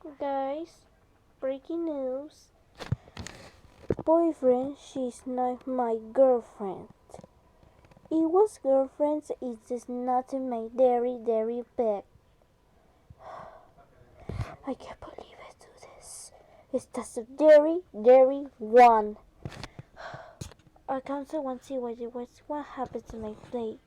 Guys, breaking news. Boyfriend, she's not my girlfriend. It was girlfriend, it is not my dairy pet. I can't believe I do this. It's just a dairy one. I can't say one see what happened to my plate.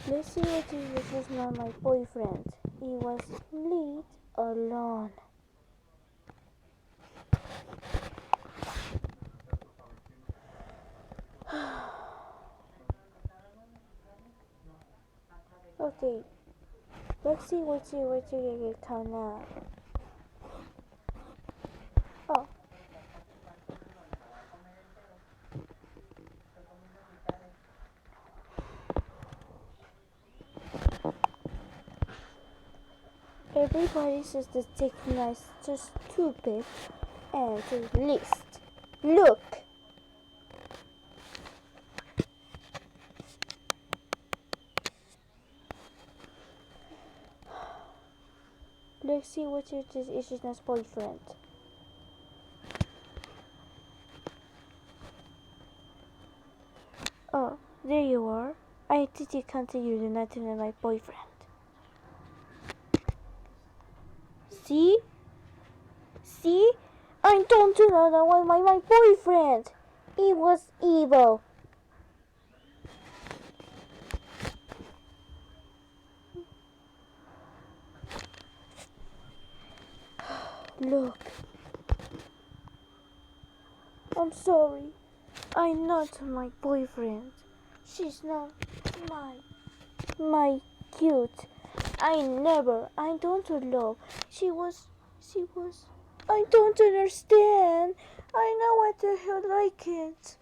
Let's see what this was not my boyfriend. He was lead alone. Okay, let's see what you get count now. Oh. Everybody says the taking is just stupid and to list. Look. Let's see what it is Ishi's boyfriend. Oh, there you are. I did you continue the night with my boyfriend. See? See? I don't know that was my boyfriend. He was evil. Look. I'm sorry. I'm not my boyfriend. She's not my cute. I don't love. She was, I don't understand. I know what the hell like it.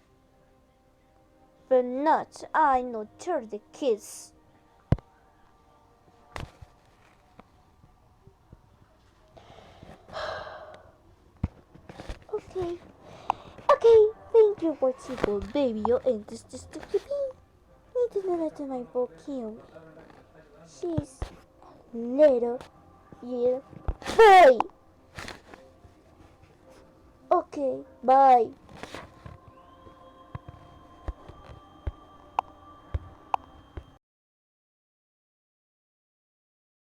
But not, I not turn the kiss. Okay, thank you for watching video and this is the TV. Need to know to my book him. She's little boy. Okay, bye.